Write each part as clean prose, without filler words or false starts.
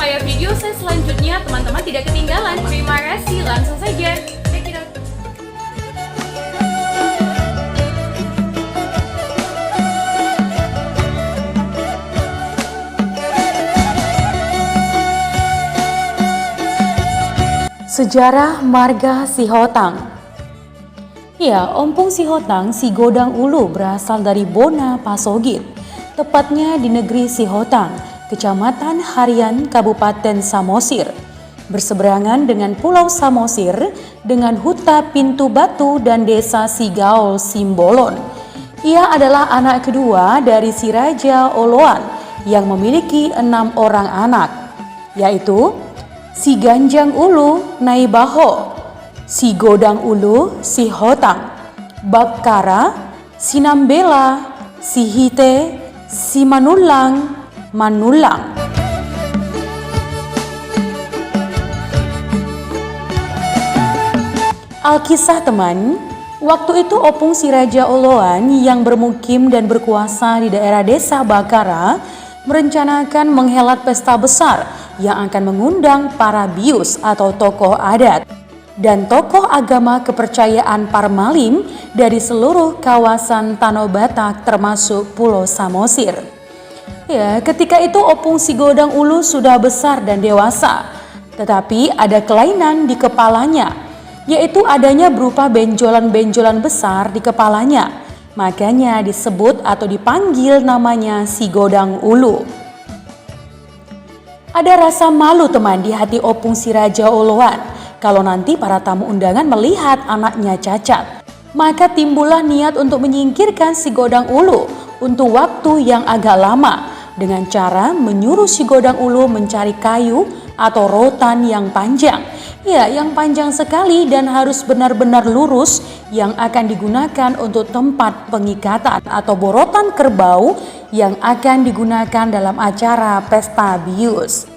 supaya video saya selanjutnya teman-teman tidak ketinggalan. Terima kasih, langsung saja. Check it out. Sejarah marga Sihotang. Ya, Ompong Sihotang, Sigodang Ulu berasal dari Bona Pasogit, tepatnya di negeri Sihotang, Kecamatan Harian, Kabupaten Samosir. Berseberangan dengan Pulau Samosir dengan Huta Pintu Batu dan Desa Sigaol Simbolon. Ia adalah anak kedua dari si Raja Oloan yang memiliki 6 orang anak, yaitu Si Ganjang Ulu Naibaho, Si Godang Ulu Sihotang, Bakkara, Sinambela, Sihite, Si Manulang, Manulang. Alkisah teman, waktu itu opung si Raja Oloan yang bermukim dan berkuasa di daerah desa Bakkara merencanakan menghelat pesta besar yang akan mengundang para bius atau tokoh adat dan tokoh agama kepercayaan Parmalim dari seluruh kawasan Tanah Batak termasuk Pulau Samosir. Ya, ketika itu opung si Godang Ulu sudah besar dan dewasa, tetapi ada kelainan di kepalanya, yaitu adanya berupa benjolan-benjolan besar di kepalanya. Makanya disebut atau dipanggil namanya si Godang Ulu. Ada rasa malu teman di hati opung si Raja Oloan kalau nanti para tamu undangan melihat anaknya cacat. Maka timbullah niat untuk menyingkirkan si Godang Ulu untuk waktu yang agak lama dengan cara menyuruh si Godang Ulu mencari kayu atau rotan yang panjang. Ya, yang panjang sekali dan harus benar-benar lurus yang akan digunakan untuk tempat pengikatan atau borotan kerbau yang akan digunakan dalam acara pesta bius.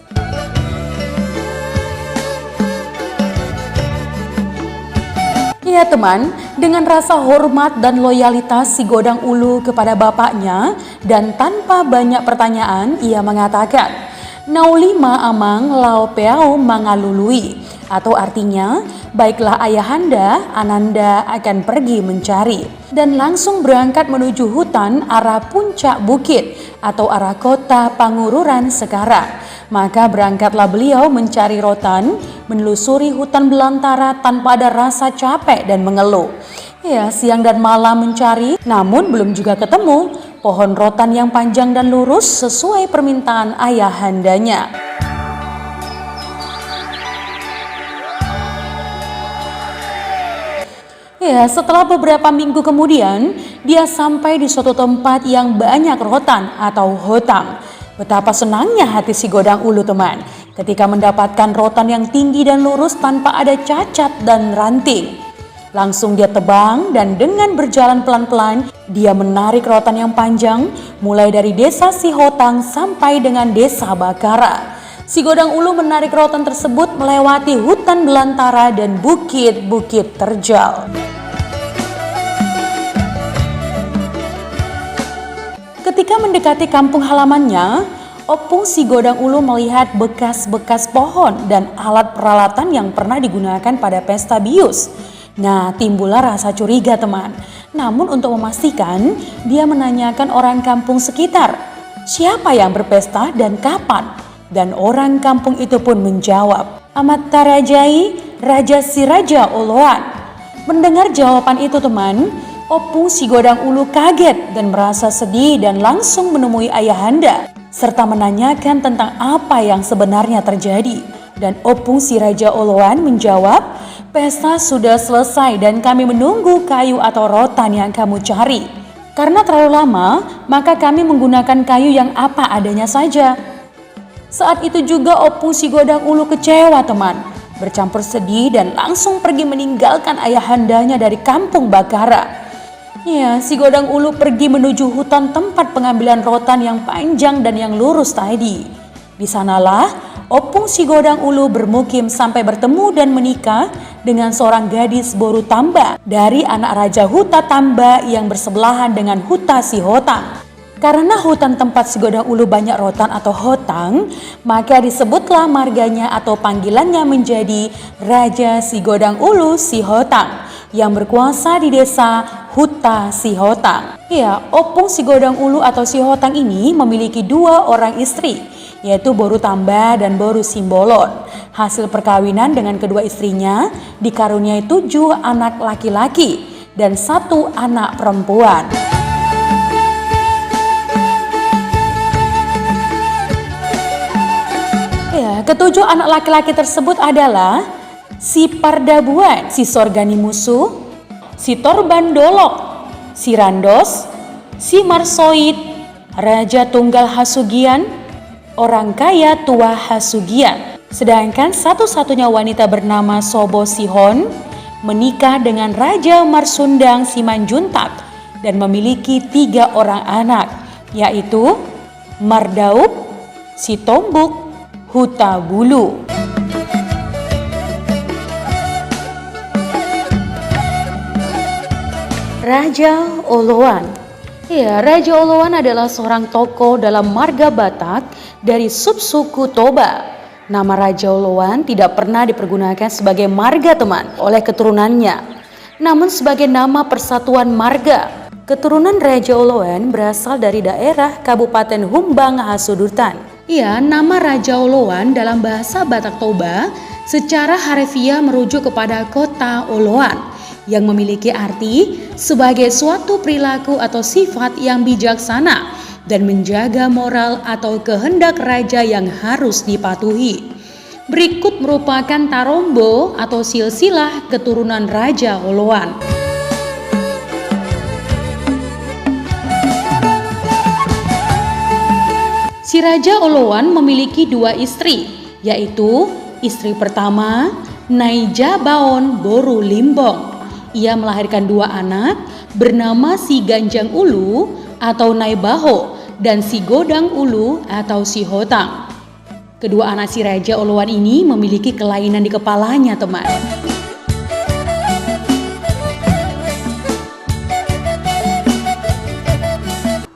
Ya teman, dengan rasa hormat dan loyalitas si Godang Ulu kepada bapaknya dan tanpa banyak pertanyaan ia mengatakan, "Naulima amang lao peau mangalului," atau artinya, baiklah ayahanda, ananda akan pergi mencari, dan langsung berangkat menuju hutan arah puncak bukit atau arah kota Pangururan sekarang. Maka berangkatlah beliau mencari rotan, menelusuri hutan belantara tanpa ada rasa capek dan mengeluh. Ya, siang dan malam mencari, namun belum juga ketemu pohon rotan yang panjang dan lurus sesuai permintaan ayahandanya. Ya, setelah beberapa minggu kemudian, dia sampai di suatu tempat yang banyak rotan atau hotang. Betapa senangnya hati si Godang Ulu teman, ketika mendapatkan rotan yang tinggi dan lurus tanpa ada cacat dan ranting. Langsung dia tebang dan dengan berjalan pelan-pelan, dia menarik rotan yang panjang mulai dari desa Sihotang sampai dengan desa Bakkara. Si Godang Ulu menarik rotan tersebut melewati hutan belantara dan bukit-bukit terjal. Ketika mendekati kampung halamannya, opung si Godang Ulu melihat bekas-bekas pohon dan alat peralatan yang pernah digunakan pada pesta bius. Nah, timbullah rasa curiga teman. Namun untuk memastikan, dia menanyakan orang kampung sekitar, siapa yang berpesta dan kapan? Dan orang kampung itu pun menjawab, Amat Tarajai, Raja si Raja Oloan. Mendengar jawaban itu teman, opung si Godang Ulu kaget dan merasa sedih dan langsung menemui ayahanda serta menanyakan tentang apa yang sebenarnya terjadi. Dan opung si Raja Oloan menjawab, pesta sudah selesai dan kami menunggu kayu atau rotan yang kamu cari. Karena terlalu lama, maka kami menggunakan kayu yang apa adanya saja. Saat itu juga opung si Godang Ulu kecewa teman, bercampur sedih dan langsung pergi meninggalkan ayahandanya dari kampung Bakkara. Ya, si Godang Ulu pergi menuju hutan tempat pengambilan rotan yang panjang dan yang lurus tadi. Di sanalah opung si Godang Ulu bermukim sampai bertemu dan menikah dengan seorang gadis Boru Tamba dari anak Raja Huta Tamba yang bersebelahan dengan Huta Sihotang. Karena hutan tempat si Godang Ulu banyak rotan atau hotang, maka disebutlah marganya atau panggilannya menjadi Raja Si Godang Ulu Si Hotang yang berkuasa di desa Huta Si Hotang. Ya, Opung Si Godang Ulu atau Si Hotang ini memiliki 2 orang istri, yaitu Boru Tamba dan Boru Simbolon. Hasil perkawinan dengan kedua istrinya dikaruniai 7 anak laki-laki dan 1 anak perempuan. Ya, ketujuh anak laki-laki tersebut adalah si Pardabuan, si Sorgani Musuh, si Torban Dolok, si Randos, si Marsoid, Raja Tunggal Hasugian, orang kaya tua Hasugian. Sedangkan satu-satunya wanita bernama Sobo Sihon menikah dengan Raja Marsundang Simanjuntak dan memiliki 3 orang anak, yaitu Mardaup, si Tombuk, Huta Bulu. Raja Oloan. Ya, Raja Oloan adalah seorang tokoh dalam marga Batak dari subsuku Toba. Nama Raja Oloan tidak pernah dipergunakan sebagai marga teman oleh keturunannya, namun sebagai nama persatuan marga. Keturunan Raja Oloan berasal dari daerah Kabupaten Humbang Hasudutan. Ya, nama Raja Oloan dalam bahasa Batak Toba secara harfiah merujuk kepada kota Oloan yang memiliki arti sebagai suatu perilaku atau sifat yang bijaksana dan menjaga moral atau kehendak raja yang harus dipatuhi. Berikut merupakan tarombo atau silsilah keturunan Raja Oloan. Si Raja Oloan memiliki 2 istri, yaitu istri pertama Naija Baon Boru Limbong. Ia melahirkan 2 anak bernama si Ganjang Ulu atau Naibaho dan si Godang Ulu atau si Hotang. Kedua anak si Raja Oloan ini memiliki kelainan di kepalanya, teman.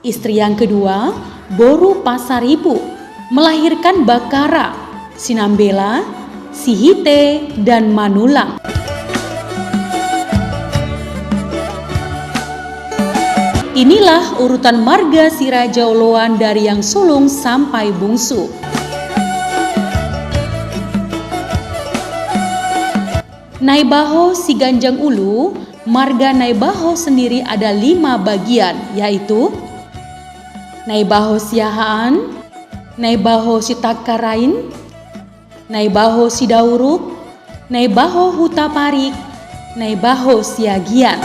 Istri yang kedua, Boru Pasaribu, melahirkan Bakara, Sinambela, Sihite, dan Manulang. Inilah urutan marga si Raja Oloan dari yang sulung sampai bungsu. Naibaho si Ganjang Ulu, marga Naibaho sendiri ada 5 bagian, yaitu Naibaho Siahaan, Naibaho Sitakarain, Naibaho Sidauruk, Naibaho Hutaparik, Naibaho Siagian.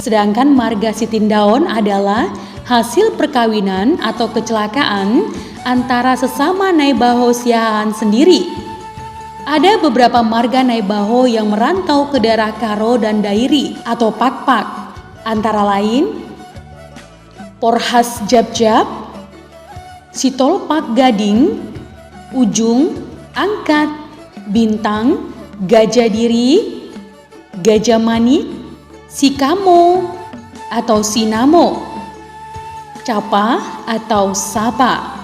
Sedangkan marga Sitindaon adalah hasil perkawinan atau kecelakaan antara sesama Naibaho Siahaan sendiri. Ada beberapa marga Naibaho yang merantau ke daerah Karo dan Dairi atau Pakpak, antara lain Porhas Jabjab, Sitolpak Gading, Ujung, Angkat, Bintang, Gajah Diri, Gajah Manik, Sikamo atau Sinamo, Capa atau Sapa.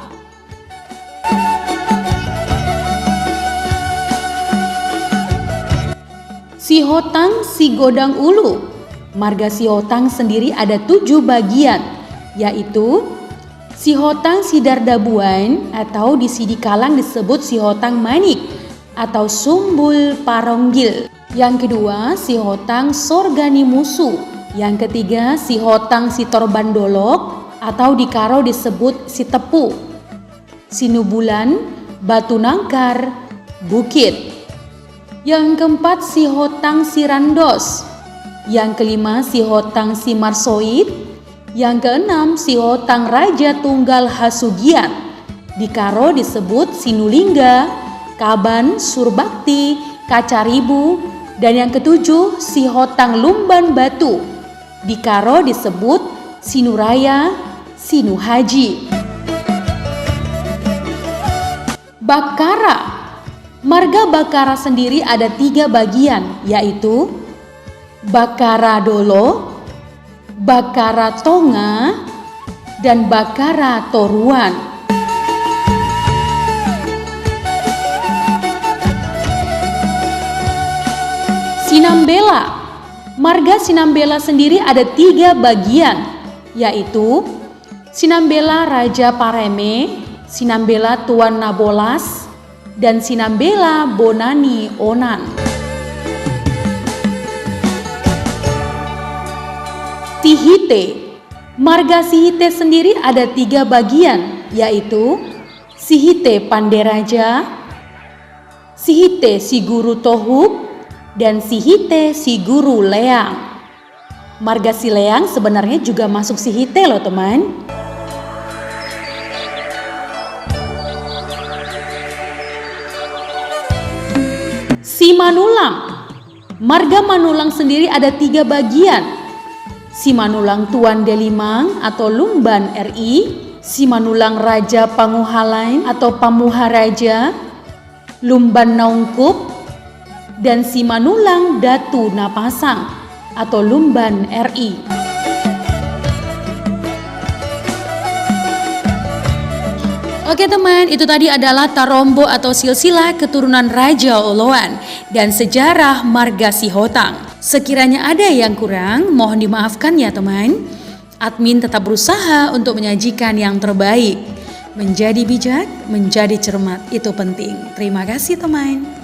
Si Hotang si Godang Ulu. Marga si Hotang sendiri ada 7 bagian, yaitu si Hotang si Dardabuan atau di Sidikalang disebut si Hotang Manik atau Sumbul Paronggil. Yang kedua si Hotang Sorgani Musuh. Yang ketiga si Hotang si Torban Dolok atau di Karo disebut si Tepu, Sinubulan, Batu Nangkar, Bukit. Yang keempat si Hotang si Randos. Yang kelima si Hotang si Marsoid. Yang keenam si Hotang Raja Tunggal Hasugian. Di Karo disebut Sinulingga, Kaban, Surbakti, Kacaribu. Dan yang ketujuh si Hotang Lumban Batu. Di Karo disebut Sinuraya, Sinuhaji. Bakara. Marga Bakara sendiri ada 3 bagian, yaitu Bakaradolo, Bakaratonga, dan Bakaratoruan. Sinambela. Marga Sinambela sendiri ada 3 bagian, yaitu Sinambela Raja Pareme, Sinambela Tuan Nabolas, dan Sinambela Bonani Onan. Sihite. Marga Sihite sendiri ada 3 bagian, yaitu Sihite Panderaja, Sihite Si Guru Tohuk, dan Sihite Si Guru Leang. Marga Si Leang sebenarnya juga masuk Sihite loh teman. Si Manulang. Marga Manulang sendiri ada 3 bagian. Si Manulang Tuan Delimang atau Lumban RI, Si Manulang Raja Panguhalain atau Pamuharaja, Lumban Naungkup, dan Si Manulang Datu Napasang atau Lumban RI. Oke teman, itu tadi adalah Tarombo atau silsilah keturunan Raja Oloan dan sejarah marga Sihotang. Sekiranya ada yang kurang, mohon dimaafkan ya teman. Admin tetap berusaha untuk menyajikan yang terbaik. Menjadi bijak, menjadi cermat, itu penting. Terima kasih teman.